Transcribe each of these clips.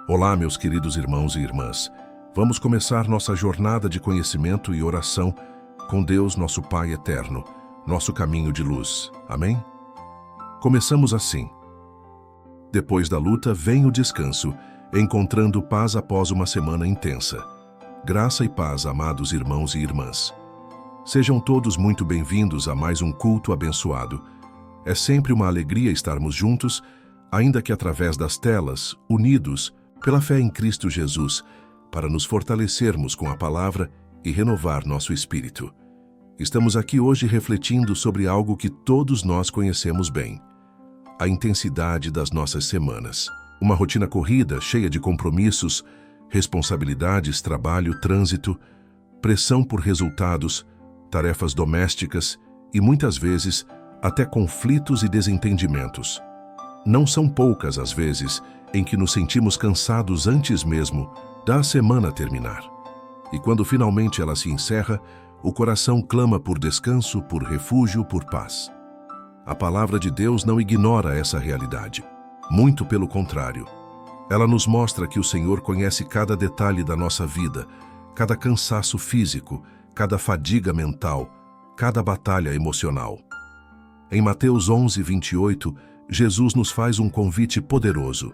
Olá, meus queridos irmãos e irmãs. Vamos começar nossa jornada de conhecimento e oração com Deus, nosso Pai eterno, nosso caminho de luz. Amém? Começamos assim. Depois da luta vem o descanso, encontrando paz após uma semana intensa. Graça e paz, amados irmãos e irmãs. Sejam todos muito bem-vindos a mais um culto abençoado. É sempre uma alegria estarmos juntos, ainda que através das telas, unidos pela fé em Cristo Jesus, para nos fortalecermos com a palavra e renovar nosso espírito. Estamos aqui hoje refletindo sobre algo que todos nós conhecemos bem: a intensidade das nossas semanas. Uma rotina corrida, cheia de compromissos, responsabilidades, trabalho, trânsito, pressão por resultados, tarefas domésticas e, muitas vezes, até conflitos e desentendimentos. Não são poucas as vezes em que nos sentimos cansados antes mesmo da semana terminar. E quando finalmente ela se encerra, o coração clama por descanso, por refúgio, por paz. A palavra de Deus não ignora essa realidade. Muito pelo contrário. Ela nos mostra que o Senhor conhece cada detalhe da nossa vida, cada cansaço físico, cada fadiga mental, cada batalha emocional. Em Mateus 11, 28, Jesus nos faz um convite poderoso.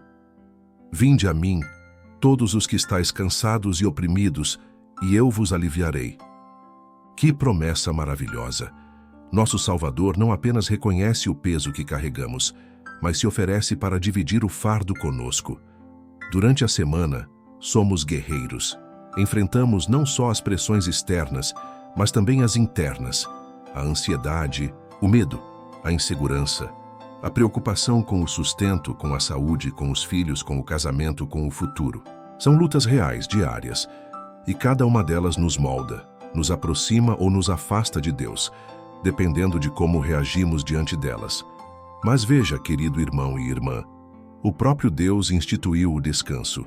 Vinde a mim, todos os que estáis cansados e oprimidos, e eu vos aliviarei. Que promessa maravilhosa! Nosso Salvador não apenas reconhece o peso que carregamos, mas se oferece para dividir o fardo conosco. Durante a semana, somos guerreiros. Enfrentamos não só as pressões externas, mas também as internas, a ansiedade, o medo, a insegurança, a preocupação com o sustento, com a saúde, com os filhos, com o casamento, com o futuro. São lutas reais, diárias, e cada uma delas nos molda, nos aproxima ou nos afasta de Deus, dependendo de como reagimos diante delas. Mas veja, querido irmão e irmã, o próprio Deus instituiu o descanso.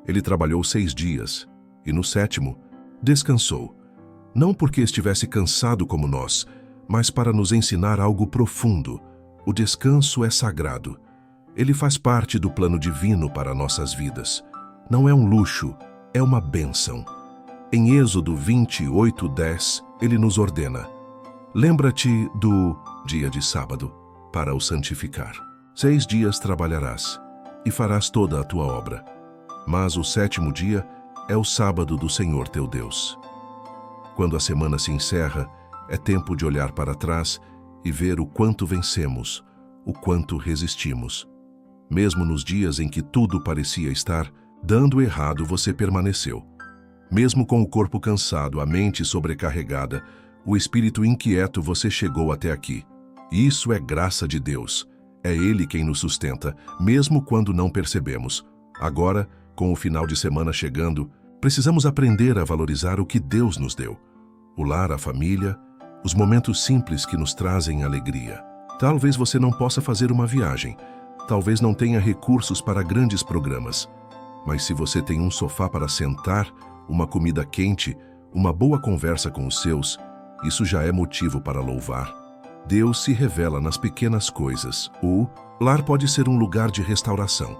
Ele trabalhou 6 dias, e no 7º, descansou. Não porque estivesse cansado como nós, mas para nos ensinar algo profundo. O descanso é sagrado. Ele faz parte do plano divino para nossas vidas. Não é um luxo, é uma bênção. Em Êxodo 28:10, ele nos ordena: lembra-te do dia de sábado, para o santificar. 6 dias trabalharás, e farás toda a tua obra. Mas o 7º dia é o sábado do Senhor teu Deus. Quando a semana se encerra, é tempo de olhar para trás e ver o quanto vencemos, o quanto resistimos. Mesmo nos dias em que tudo parecia estar dando errado, você permaneceu. Mesmo com o corpo cansado, a mente sobrecarregada, o espírito inquieto, você chegou até aqui. Isso é graça de Deus. É Ele quem nos sustenta, mesmo quando não percebemos. Agora, com o final de semana chegando, precisamos aprender a valorizar o que Deus nos deu. O lar, a família, os momentos simples que nos trazem alegria. Talvez você não possa fazer uma viagem, talvez não tenha recursos para grandes programas, mas se você tem um sofá para sentar, uma comida quente, uma boa conversa com os seus, isso já é motivo para louvar. Deus se revela nas pequenas coisas. O lar pode ser um lugar de restauração.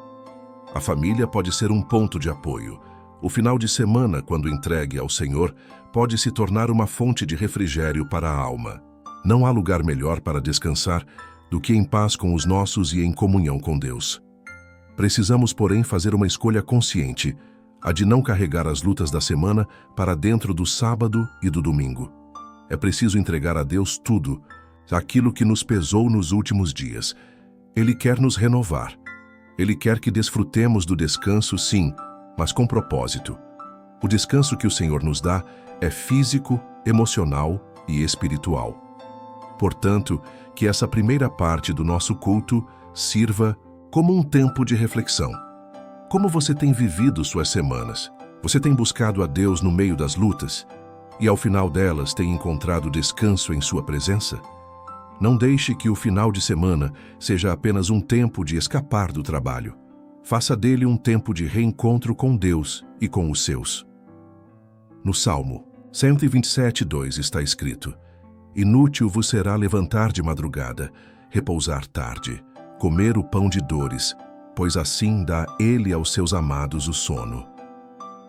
A família pode ser um ponto de apoio. O final de semana, quando entregue ao Senhor, pode se tornar uma fonte de refrigério para a alma. Não há lugar melhor para descansar do que em paz com os nossos e em comunhão com Deus. Precisamos, porém, fazer uma escolha consciente, a de não carregar as lutas da semana para dentro do sábado e do domingo. É preciso entregar a Deus tudo, aquilo que nos pesou nos últimos dias. Ele quer nos renovar. Ele quer que desfrutemos do descanso, sim, mas com propósito. O descanso que o Senhor nos dá é físico, emocional e espiritual. Portanto, que essa primeira parte do nosso culto sirva como um tempo de reflexão. Como você tem vivido suas semanas? Você tem buscado a Deus no meio das lutas? E ao final delas tem encontrado descanso em sua presença? Não deixe que o final de semana seja apenas um tempo de escapar do trabalho. Faça dele um tempo de reencontro com Deus e com os seus. No Salmo 127:2 está escrito: inútil vos será levantar de madrugada, repousar tarde, comer o pão de dores, pois assim dá Ele aos seus amados o sono.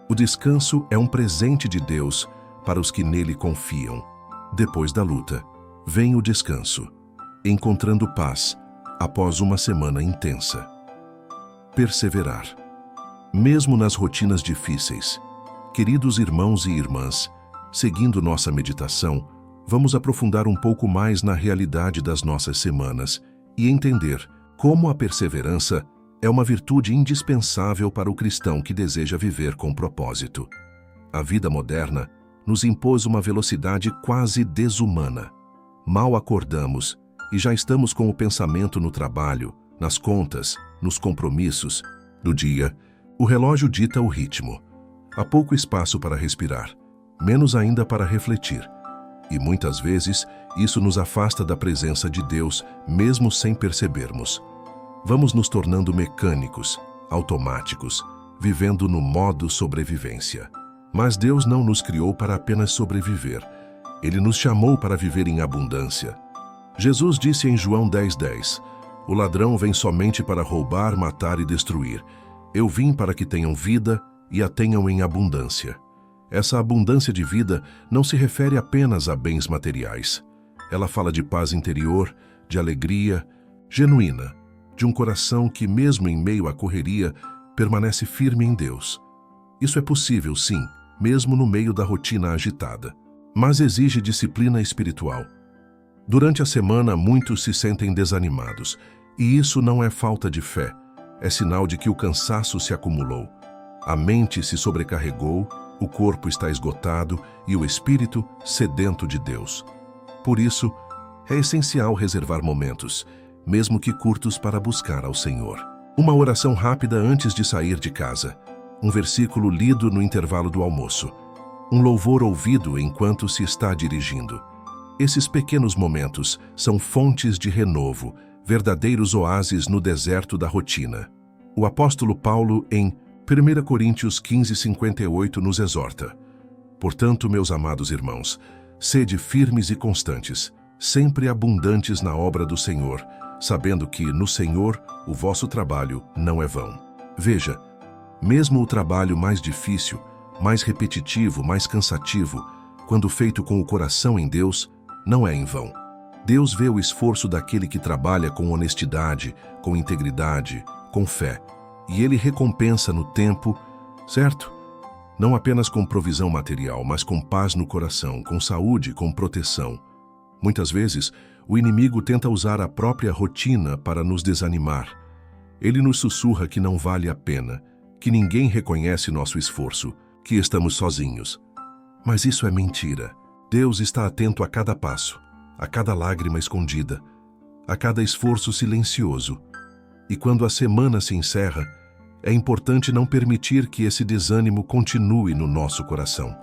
O descanso é um presente de Deus para os que nele confiam. Depois da luta, vem o descanso, encontrando paz após uma semana intensa. Perseverar. Mesmo nas rotinas difíceis, queridos irmãos e irmãs, seguindo nossa meditação, vamos aprofundar um pouco mais na realidade das nossas semanas e entender como a perseverança é uma virtude indispensável para o cristão que deseja viver com propósito. A vida moderna nos impôs uma velocidade quase desumana. Mal acordamos e já estamos com o pensamento no trabalho, nas contas, nos compromissos do dia. O relógio dita o ritmo. Há pouco espaço para respirar, menos ainda para refletir. E muitas vezes isso nos afasta da presença de Deus, mesmo sem percebermos. Vamos nos tornando mecânicos, automáticos, vivendo no modo sobrevivência. Mas Deus não nos criou para apenas sobreviver. Ele nos chamou para viver em abundância. Jesus disse em João 10:10, "O ladrão vem somente para roubar, matar e destruir. Eu vim para que tenham vida e a tenham em abundância." Essa abundância de vida não se refere apenas a bens materiais. Ela fala de paz interior, de alegria genuína, de um coração que, mesmo em meio à correria, permanece firme em Deus. Isso é possível, sim, mesmo no meio da rotina agitada, mas exige disciplina espiritual. Durante a semana, muitos se sentem desanimados, e isso não é falta de fé, é sinal de que o cansaço se acumulou. A mente se sobrecarregou, o corpo está esgotado e o espírito sedento de Deus. Por isso, é essencial reservar momentos, mesmo que curtos, para buscar ao Senhor. Uma oração rápida antes de sair de casa, um versículo lido no intervalo do almoço, um louvor ouvido enquanto se está dirigindo. Esses pequenos momentos são fontes de renovo, verdadeiros oásis no deserto da rotina. O apóstolo Paulo, em 1 Coríntios 15:58, nos exorta: "Portanto, meus amados irmãos, sede firmes e constantes, sempre abundantes na obra do Senhor, sabendo que, no Senhor, o vosso trabalho não é vão." Veja, mesmo o trabalho mais difícil, mais repetitivo, mais cansativo, quando feito com o coração em Deus, não é em vão. Deus vê o esforço daquele que trabalha com honestidade, com integridade, com fé, e Ele recompensa no tempo, certo? Não apenas com provisão material, mas com paz no coração, com saúde, com proteção. Muitas vezes, o inimigo tenta usar a própria rotina para nos desanimar. Ele nos sussurra que não vale a pena, que ninguém reconhece nosso esforço, que estamos sozinhos. Mas isso é mentira. Deus está atento a cada passo, a cada lágrima escondida, a cada esforço silencioso. E quando a semana se encerra, é importante não permitir que esse desânimo continue no nosso coração.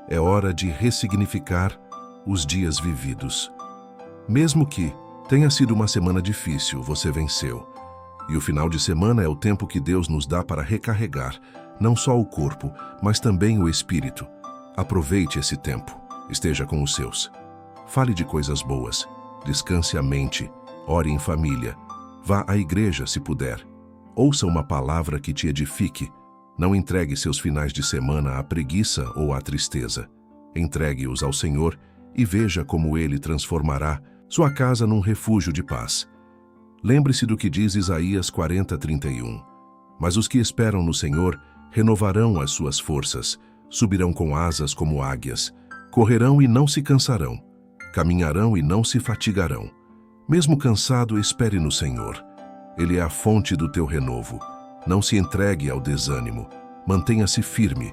É hora de ressignificar os dias vividos. Mesmo que tenha sido uma semana difícil, você venceu. E o final de semana é o tempo que Deus nos dá para recarregar, não só o corpo, mas também o espírito. Aproveite esse tempo, esteja com os seus. Fale de coisas boas, descanse a mente, ore em família, vá à igreja se puder. Ouça uma palavra que te edifique. Não entregue seus finais de semana à preguiça ou à tristeza. Entregue-os ao Senhor e veja como Ele transformará sua casa num refúgio de paz. Lembre-se do que diz Isaías 40:31. Mas os que esperam no Senhor renovarão as suas forças, subirão com asas como águias, correrão e não se cansarão, caminharão e não se fatigarão. Mesmo cansado, espere no Senhor. Ele é a fonte do teu renovo. Não se entregue ao desânimo. Mantenha-se firme.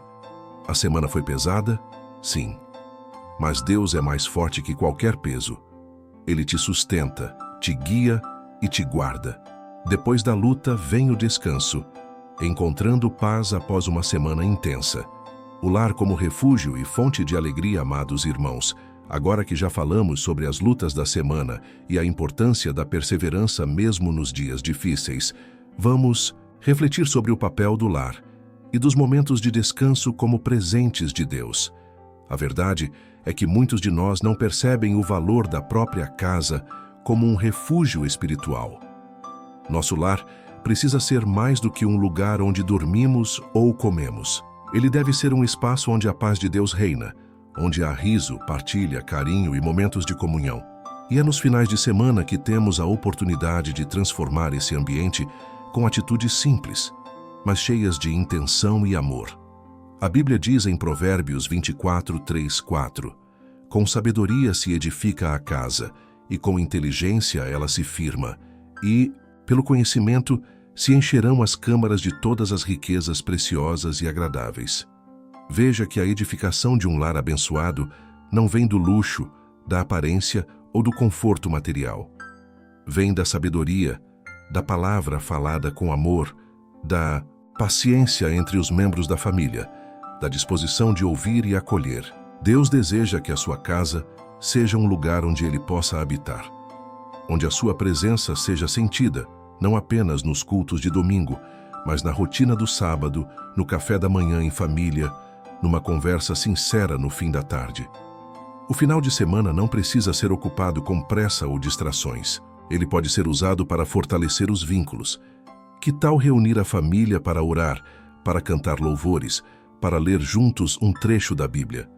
A semana foi pesada? Sim. Mas Deus é mais forte que qualquer peso. Ele te sustenta, te guia e te guarda. Depois da luta vem o descanso, encontrando paz após uma semana intensa. O lar como refúgio e fonte de alegria, amados irmãos. Agora que já falamos sobre as lutas da semana e a importância da perseverança mesmo nos dias difíceis, vamos refletir sobre o papel do lar e dos momentos de descanso como presentes de Deus. A verdade é que muitos de nós não percebem o valor da própria casa como um refúgio espiritual. Nosso lar precisa ser mais do que um lugar onde dormimos ou comemos. Ele deve ser um espaço onde a paz de Deus reina, onde há riso, partilha, carinho e momentos de comunhão. E é nos finais de semana que temos a oportunidade de transformar esse ambiente com atitudes simples, mas cheias de intenção e amor. A Bíblia diz em Provérbios 24, 3, 4: com sabedoria se edifica a casa, e com inteligência ela se firma, e, pelo conhecimento, se encherão as câmaras de todas as riquezas preciosas e agradáveis. Veja que a edificação de um lar abençoado não vem do luxo, da aparência ou do conforto material. Vem da sabedoria, da palavra falada com amor, da paciência entre os membros da família, da disposição de ouvir e acolher. Deus deseja que a sua casa seja um lugar onde Ele possa habitar, onde a sua presença seja sentida, não apenas nos cultos de domingo, mas na rotina do sábado, no café da manhã em família, numa conversa sincera no fim da tarde. O final de semana não precisa ser ocupado com pressa ou distrações. Ele pode ser usado para fortalecer os vínculos. Que tal reunir a família para orar, para cantar louvores, para ler juntos um trecho da Bíblia?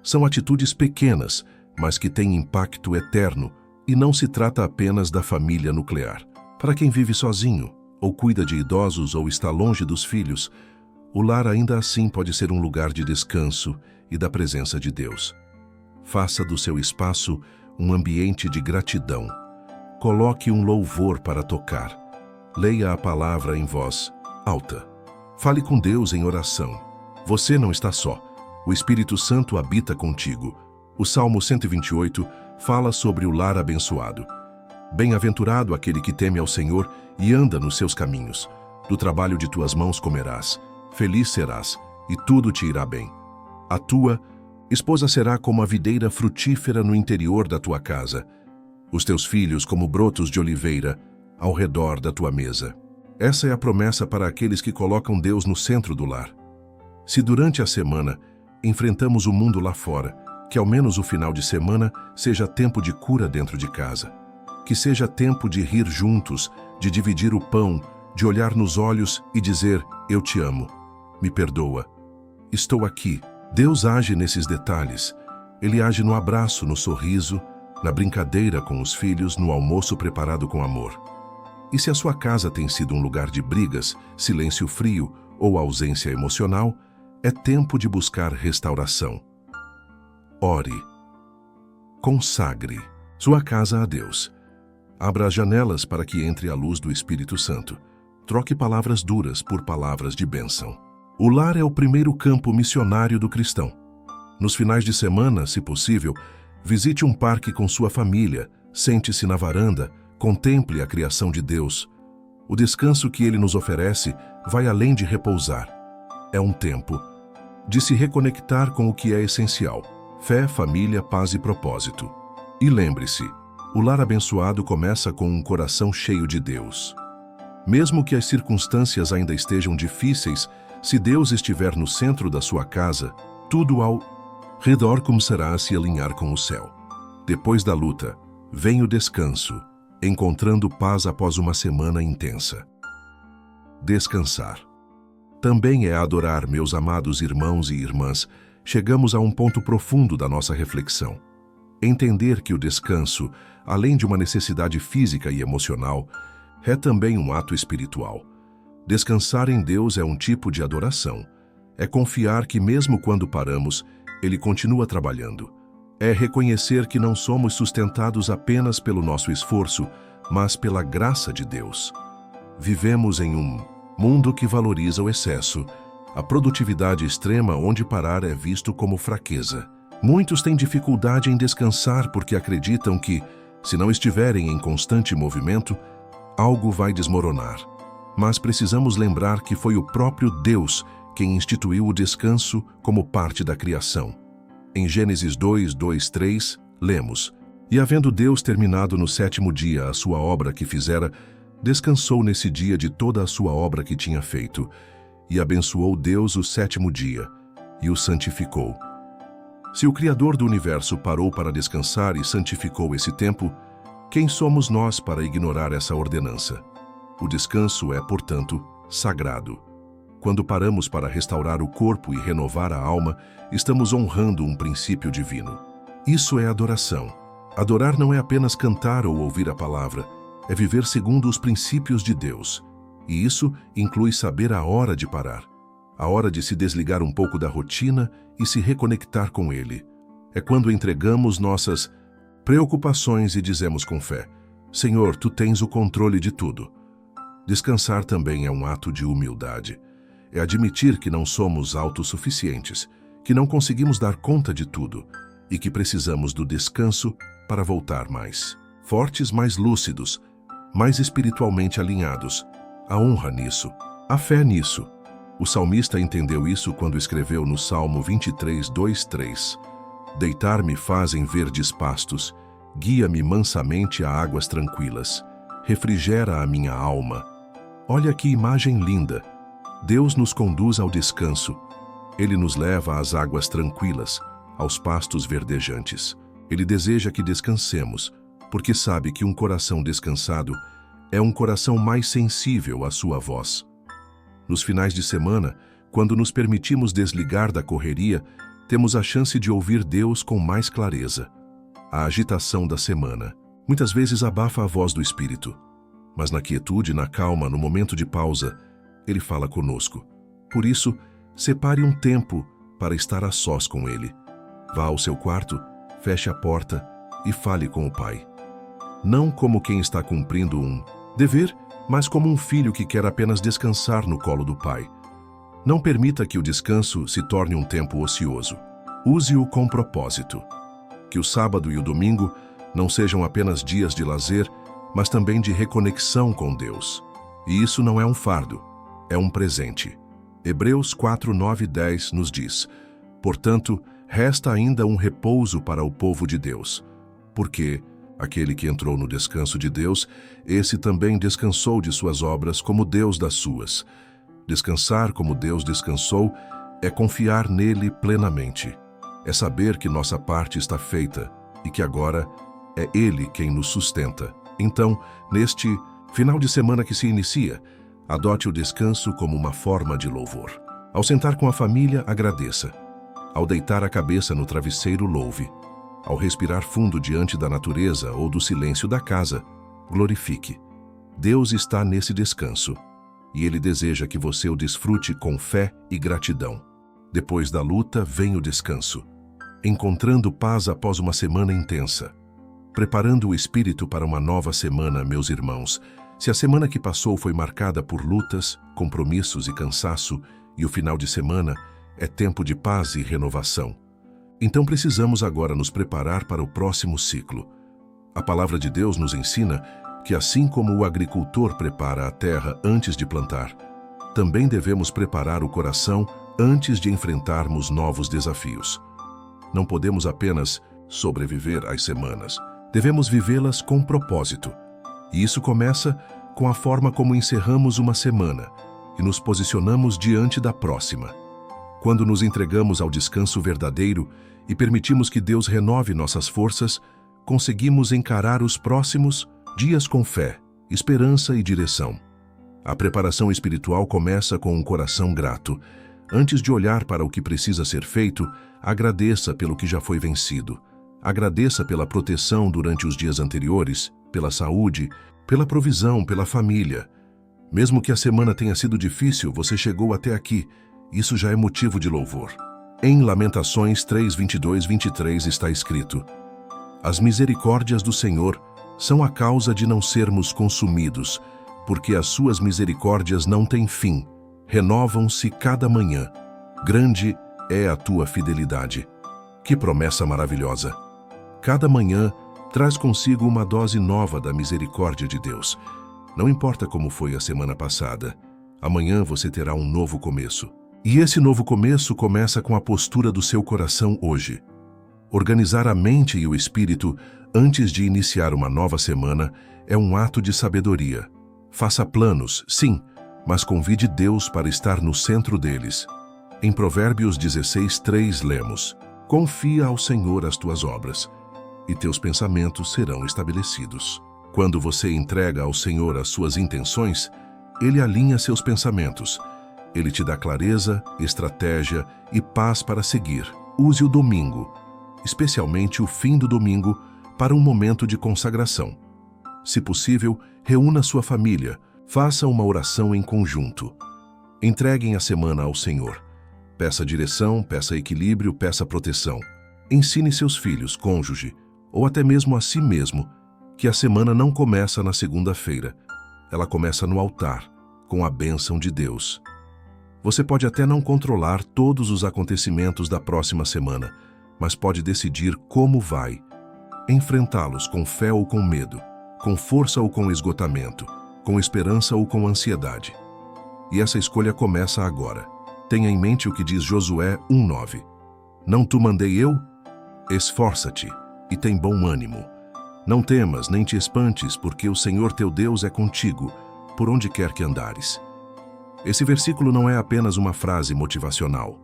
São atitudes pequenas, mas que têm impacto eterno, e não se trata apenas da família nuclear. Para quem vive sozinho, ou cuida de idosos ou está longe dos filhos, o lar ainda assim pode ser um lugar de descanso e da presença de Deus. Faça do seu espaço um ambiente de gratidão. Coloque um louvor para tocar. Leia a palavra em voz alta. Fale com Deus em oração. Você não está só. O Espírito Santo habita contigo. O Salmo 128 fala sobre o lar abençoado. Bem-aventurado aquele que teme ao Senhor e anda nos seus caminhos. Do trabalho de tuas mãos comerás. Feliz serás, e tudo te irá bem. A tua esposa será como a videira frutífera no interior da tua casa. Os teus filhos como brotos de oliveira ao redor da tua mesa. Essa é a promessa para aqueles que colocam Deus no centro do lar. Se durante a semana enfrentamos o mundo lá fora, que ao menos o final de semana seja tempo de cura dentro de casa. Que seja tempo de rir juntos, de dividir o pão, de olhar nos olhos e dizer: eu te amo, me perdoa, estou aqui. Deus age nesses detalhes. Ele age no abraço, no sorriso, na brincadeira com os filhos, no almoço preparado com amor. E se a sua casa tem sido um lugar de brigas, silêncio frio ou ausência emocional, é tempo de buscar restauração. Ore. Consagre sua casa a Deus. Abra as janelas para que entre a luz do Espírito Santo. Troque palavras duras por palavras de bênção. O lar é o primeiro campo missionário do cristão. Nos finais de semana, se possível, visite um parque com sua família, sente-se na varanda, contemple a criação de Deus. O descanso que Ele nos oferece vai além de repousar. É um tempo de se reconectar com o que é essencial: fé, família, paz e propósito. E lembre-se, o lar abençoado começa com um coração cheio de Deus. Mesmo que as circunstâncias ainda estejam difíceis, se Deus estiver no centro da sua casa, tudo ao redor começará a se alinhar com o céu. Depois da luta, vem o descanso, encontrando paz após uma semana intensa. Descansar também é adorar, meus amados irmãos e irmãs. Chegamos a um ponto profundo da nossa reflexão. Entender que o descanso, além de uma necessidade física e emocional, é também um ato espiritual. Descansar em Deus é um tipo de adoração. É confiar que mesmo quando paramos, Ele continua trabalhando. É reconhecer que não somos sustentados apenas pelo nosso esforço, mas pela graça de Deus. Vivemos em um mundo que valoriza o excesso, a produtividade extrema, onde parar é visto como fraqueza. Muitos têm dificuldade em descansar porque acreditam que, se não estiverem em constante movimento, algo vai desmoronar. Mas precisamos lembrar que foi o próprio Deus quem instituiu o descanso como parte da criação. Em Gênesis 2, 2, 3, lemos: E havendo Deus terminado no 7º dia a sua obra que fizera, descansou nesse dia de toda a sua obra que tinha feito, e abençoou Deus o 7º dia, e o santificou. Se o Criador do universo parou para descansar e santificou esse tempo, quem somos nós para ignorar essa ordenança? O descanso é, portanto, sagrado. Quando paramos para restaurar o corpo e renovar a alma, estamos honrando um princípio divino. Isso é adoração. Adorar não é apenas cantar ou ouvir a palavra, é viver segundo os princípios de Deus. E isso inclui saber a hora de parar, a hora de se desligar um pouco da rotina e se reconectar com Ele. É quando entregamos nossas preocupações e dizemos com fé: Senhor, Tu tens o controle de tudo. Descansar também é um ato de humildade. É admitir que não somos autossuficientes, que não conseguimos dar conta de tudo e que precisamos do descanso para voltar mais fortes, mais lúcidos, mais espiritualmente alinhados. Há honra nisso, há fé nisso. O salmista entendeu isso quando escreveu no Salmo 23, 2, 3: Deitar-me fazem verdes pastos, guia-me mansamente a águas tranquilas, refrigera a minha alma. Olha que imagem linda! Deus nos conduz ao descanso. Ele nos leva às águas tranquilas, aos pastos verdejantes. Ele deseja que descansemos, porque sabe que um coração descansado é um coração mais sensível à sua voz. Nos finais de semana, quando nos permitimos desligar da correria, temos a chance de ouvir Deus com mais clareza. A agitação da semana muitas vezes abafa a voz do Espírito, mas na quietude, na calma, no momento de pausa, Ele fala conosco. Por isso, separe um tempo para estar a sós com Ele. Vá ao seu quarto, feche a porta e fale com o Pai. Não como quem está cumprindo um dever, mas como um filho que quer apenas descansar no colo do Pai. Não permita que o descanso se torne um tempo ocioso. Use-o com propósito. Que o sábado e o domingo não sejam apenas dias de lazer, mas também de reconexão com Deus. E isso não é um fardo, é um presente. Hebreus 4, 9 e 10 nos diz: Portanto, resta ainda um repouso para o povo de Deus, porque aquele que entrou no descanso de Deus, esse também descansou de suas obras como Deus das suas. Descansar como Deus descansou é confiar nele plenamente. É saber que nossa parte está feita e que agora é Ele quem nos sustenta. Então, neste final de semana que se inicia, adote o descanso como uma forma de louvor. Ao sentar com a família, agradeça. Ao deitar a cabeça no travesseiro, louve. Ao respirar fundo diante da natureza ou do silêncio da casa, glorifique. Deus está nesse descanso e Ele deseja que você o desfrute com fé e gratidão. Depois da luta vem o descanso, encontrando paz após uma semana intensa. Preparando o espírito para uma nova semana, meus irmãos. Se a semana que passou foi marcada por lutas, compromissos e cansaço, e o final de semana é tempo de paz e renovação, então precisamos agora nos preparar para o próximo ciclo. A palavra de Deus nos ensina que assim como o agricultor prepara a terra antes de plantar, também devemos preparar o coração antes de enfrentarmos novos desafios. Não podemos apenas sobreviver às semanas, devemos vivê-las com propósito. E isso começa com a forma como encerramos uma semana e nos posicionamos diante da próxima. Quando nos entregamos ao descanso verdadeiro e permitimos que Deus renove nossas forças, conseguimos encarar os próximos dias com fé, esperança e direção. A preparação espiritual começa com um coração grato. Antes de olhar para o que precisa ser feito, agradeça pelo que já foi vencido. Agradeça pela proteção durante os dias anteriores, pela saúde, pela provisão, pela família. Mesmo que a semana tenha sido difícil, você chegou até aqui. Isso já é motivo de louvor. Em Lamentações 3, 22, 23 está escrito: As misericórdias do Senhor são a causa de não sermos consumidos, porque as suas misericórdias não têm fim, renovam-se cada manhã. Grande é a tua fidelidade. Que promessa maravilhosa! Cada manhã traz consigo uma dose nova da misericórdia de Deus. Não importa como foi a semana passada, amanhã você terá um novo começo. E esse novo começo começa com a postura do seu coração hoje. Organizar a mente e o espírito antes de iniciar uma nova semana é um ato de sabedoria. Faça planos, sim, mas convide Deus para estar no centro deles. Em Provérbios 16, 3 lemos: Confia ao Senhor as tuas obras, e teus pensamentos serão estabelecidos. Quando você entrega ao Senhor as suas intenções, Ele alinha seus pensamentos. Ele te dá clareza, estratégia e paz para seguir. Use o domingo, especialmente o fim do domingo, para um momento de consagração. Se possível, reúna sua família, faça uma oração em conjunto. Entreguem a semana ao Senhor. Peça direção, peça equilíbrio, peça proteção. Ensine seus filhos, cônjuge, ou até mesmo a si mesmo, que a semana não começa na segunda-feira. Ela começa no altar, com a bênção de Deus. Você pode até não controlar todos os acontecimentos da próxima semana, mas pode decidir como vai. Enfrentá-los com fé ou com medo, com força ou com esgotamento, com esperança ou com ansiedade. E essa escolha começa agora. Tenha em mente o que diz Josué 1:9. Não tu mandei eu? Esforça-te e tem bom ânimo. Não temas nem te espantes, porque o Senhor teu Deus é contigo, por onde quer que andares. Esse versículo não é apenas uma frase motivacional.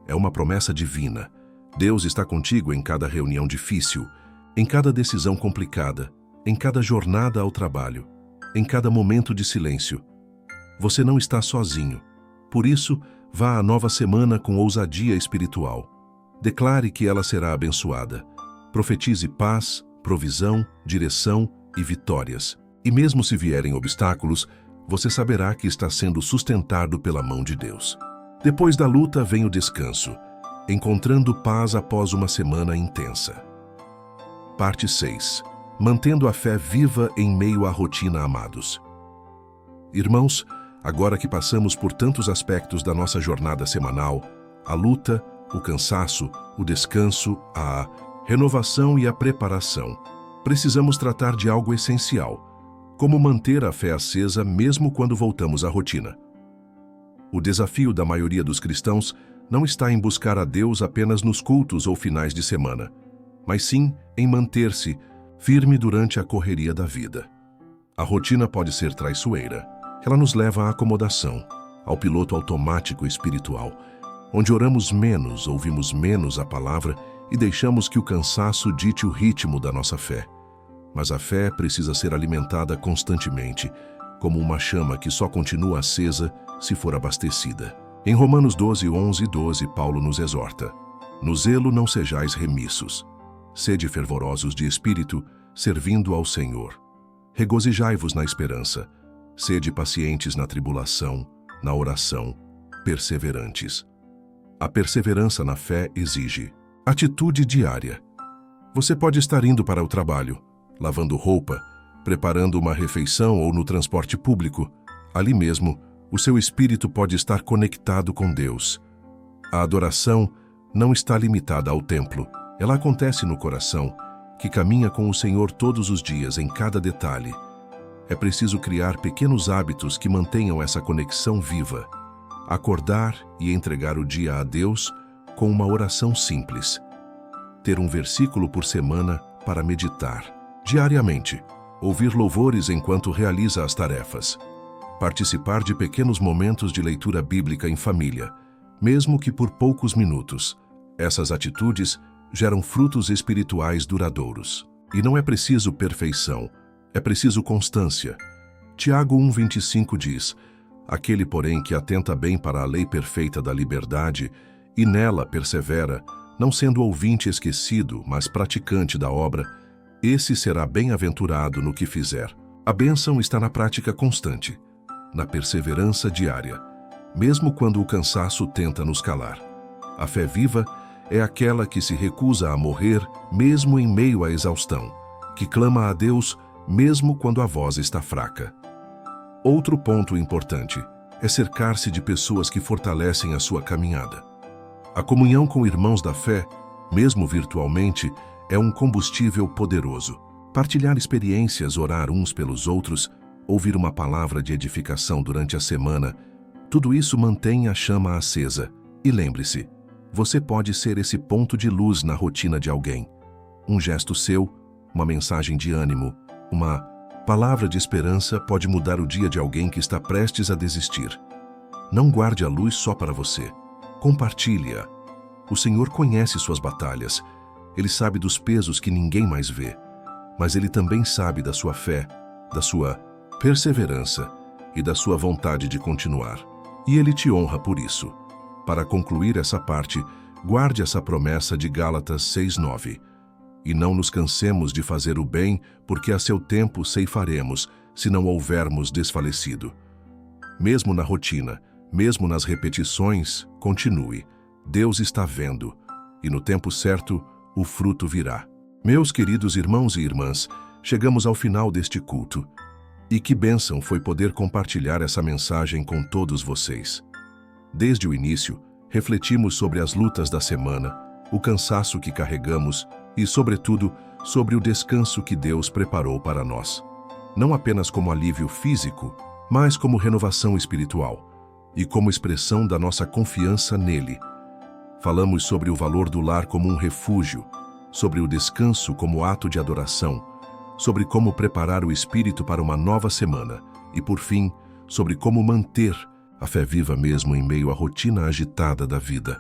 É uma promessa divina. Deus está contigo em cada reunião difícil, em cada decisão complicada, em cada jornada ao trabalho, em cada momento de silêncio. Você não está sozinho. Por isso, vá à nova semana com ousadia espiritual. Declare que ela será abençoada. Profetize paz, provisão, direção e vitórias. E mesmo se vierem obstáculos, você saberá que está sendo sustentado pela mão de Deus. Depois da luta vem o descanso, encontrando paz após uma semana intensa. Parte 6. Mantendo a fé viva em meio à rotina, amados. Irmãos, agora que passamos por tantos aspectos da nossa jornada semanal, a luta, o cansaço, o descanso, a renovação e a preparação, precisamos tratar de algo essencial: como manter a fé acesa mesmo quando voltamos à rotina. O desafio da maioria dos cristãos não está em buscar a Deus apenas nos cultos ou finais de semana, mas sim em manter-se firme durante a correria da vida. A rotina pode ser traiçoeira. Ela nos leva à acomodação, ao piloto automático espiritual, onde oramos menos, ouvimos menos a palavra e deixamos que o cansaço dite o ritmo da nossa fé. Mas a fé precisa ser alimentada constantemente, como uma chama que só continua acesa se for abastecida. Em Romanos 12:11 e 12, Paulo nos exorta: no zelo não sejais remissos. Sede fervorosos de espírito, servindo ao Senhor. Regozijai-vos na esperança. Sede pacientes na tribulação, na oração, perseverantes. A perseverança na fé exige atitude diária. Você pode estar indo para o trabalho, lavando roupa, preparando uma refeição ou no transporte público. Ali mesmo, o seu espírito pode estar conectado com Deus. A adoração não está limitada ao templo. Ela acontece no coração, que caminha com o Senhor todos os dias, em cada detalhe. É preciso criar pequenos hábitos que mantenham essa conexão viva. Acordar e entregar o dia a Deus com uma oração simples. Ter um versículo por semana para meditar. Diariamente, ouvir louvores enquanto realiza as tarefas. Participar de pequenos momentos de leitura bíblica em família, mesmo que por poucos minutos. Essas atitudes geram frutos espirituais duradouros. E não é preciso perfeição, é preciso constância. Tiago 1:25 diz: aquele, porém, que atenta bem para a lei perfeita da liberdade e nela persevera, não sendo ouvinte esquecido, mas praticante da obra, esse será bem-aventurado no que fizer. A bênção está na prática constante, na perseverança diária, mesmo quando o cansaço tenta nos calar. A fé viva é aquela que se recusa a morrer mesmo em meio à exaustão, que clama a Deus mesmo quando a voz está fraca. Outro ponto importante é cercar-se de pessoas que fortalecem a sua caminhada. A comunhão com irmãos da fé, mesmo virtualmente, é um combustível poderoso. Partilhar experiências, orar uns pelos outros, ouvir uma palavra de edificação durante a semana, tudo isso mantém a chama acesa. E lembre-se, você pode ser esse ponto de luz na rotina de alguém. Um gesto seu, uma mensagem de ânimo, uma palavra de esperança pode mudar o dia de alguém que está prestes a desistir. Não guarde a luz só para você. Compartilhe-a. O Senhor conhece suas batalhas. Ele sabe dos pesos que ninguém mais vê. Mas Ele também sabe da sua fé da sua perseverança e da sua vontade de continuar. E Ele te honra por isso. Para concluir essa parte, guarde essa promessa de Gálatas 6:9. E não nos cansemos de fazer o bem, porque a seu tempo ceifaremos, se não houvermos desfalecido. Mesmo na rotina, mesmo nas repetições, continue. Deus está vendo, e no tempo certo, o fruto virá. Meus queridos irmãos e irmãs, chegamos ao final deste culto. E que bênção foi poder compartilhar essa mensagem com todos vocês. Desde o início, refletimos sobre as lutas da semana, o cansaço que carregamos e, sobretudo, sobre o descanso que Deus preparou para nós. Não apenas como alívio físico, mas como renovação espiritual e como expressão da nossa confiança nele. Falamos sobre o valor do lar como um refúgio, sobre o descanso como ato de adoração, sobre como preparar o espírito para uma nova semana e, por fim, sobre como manter a fé viva mesmo em meio à rotina agitada da vida.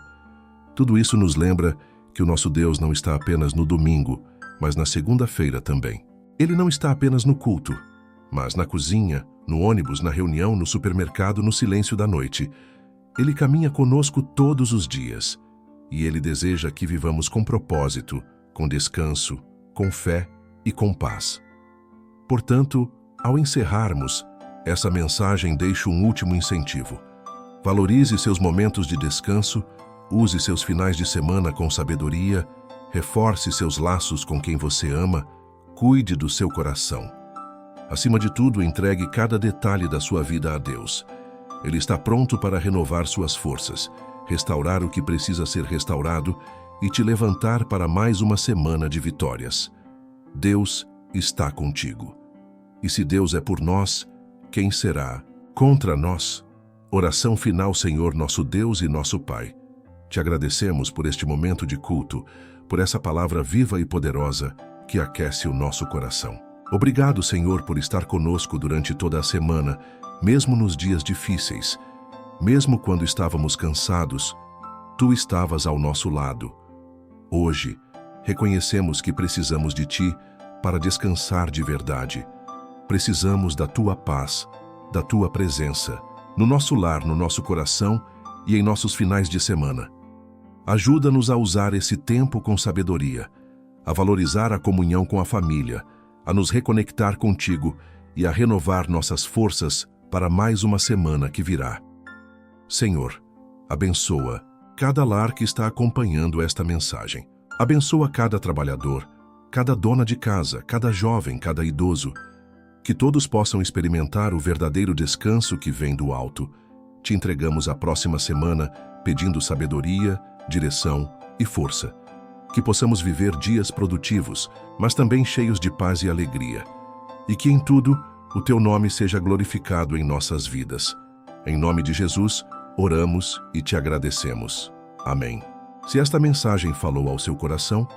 Tudo isso nos lembra que o nosso Deus não está apenas no domingo, mas na segunda-feira também. Ele não está apenas no culto, mas na cozinha, no ônibus, na reunião, no supermercado, no silêncio da noite. Ele caminha conosco todos os dias, e Ele deseja que vivamos com propósito, com descanso, com fé e com paz. Portanto, ao encerrarmos, essa mensagem deixa um último incentivo. Valorize seus momentos de descanso, use seus finais de semana com sabedoria, reforce seus laços com quem você ama, cuide do seu coração. Acima de tudo, entregue cada detalhe da sua vida a Deus. Ele está pronto para renovar suas forças, restaurar o que precisa ser restaurado e te levantar para mais uma semana de vitórias. Deus está contigo. E se Deus é por nós, quem será contra nós? Oração final. Senhor, nosso Deus e nosso Pai, te agradecemos por este momento de culto, por essa palavra viva e poderosa que aquece o nosso coração. Obrigado, Senhor, por estar conosco durante toda a semana, mesmo nos dias difíceis. Mesmo quando estávamos cansados, Tu estavas ao nosso lado. Hoje, reconhecemos que precisamos de Ti para descansar de verdade. Precisamos da Tua paz, da Tua presença, no nosso lar, no nosso coração e em nossos finais de semana. Ajuda-nos a usar esse tempo com sabedoria, a valorizar a comunhão com a família, a nos reconectar contigo e a renovar nossas forças para mais uma semana que virá. Senhor, abençoa cada lar que está acompanhando esta mensagem. Abençoa cada trabalhador, cada dona de casa, cada jovem, cada idoso, que todos possam experimentar o verdadeiro descanso que vem do alto. Te entregamos a próxima semana, pedindo sabedoria, direção e força. Que possamos viver dias produtivos, mas também cheios de paz e alegria. E que em tudo o Teu nome seja glorificado em nossas vidas. Em nome de Jesus, oramos e Te agradecemos. Amém. Se esta mensagem falou ao seu coração,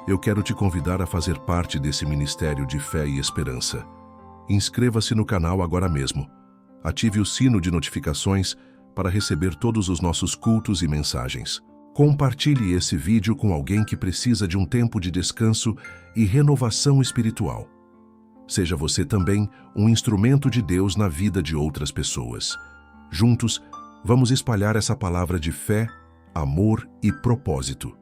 eu quero te convidar a fazer parte desse ministério de fé e esperança. Inscreva-se no canal agora mesmo. Ative o sino de notificações para receber todos os nossos cultos e mensagens. Compartilhe esse vídeo com alguém que precisa de um tempo de descanso e renovação espiritual. Seja você também um instrumento de Deus na vida de outras pessoas. Juntos, vamos espalhar essa palavra de fé, amor e propósito.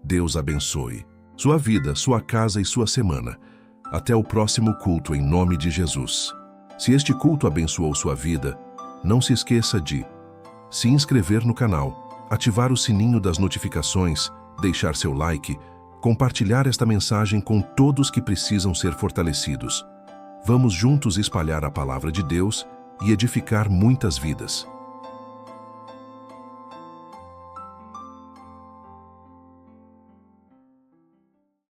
Deus abençoe sua vida, sua casa e sua semana. Até o próximo culto em nome de Jesus. Se este culto abençoou sua vida, não se esqueça de se inscrever no canal, ativar o sininho das notificações, deixar seu like, compartilhar esta mensagem com todos que precisam ser fortalecidos. Vamos juntos espalhar a palavra de Deus e edificar muitas vidas.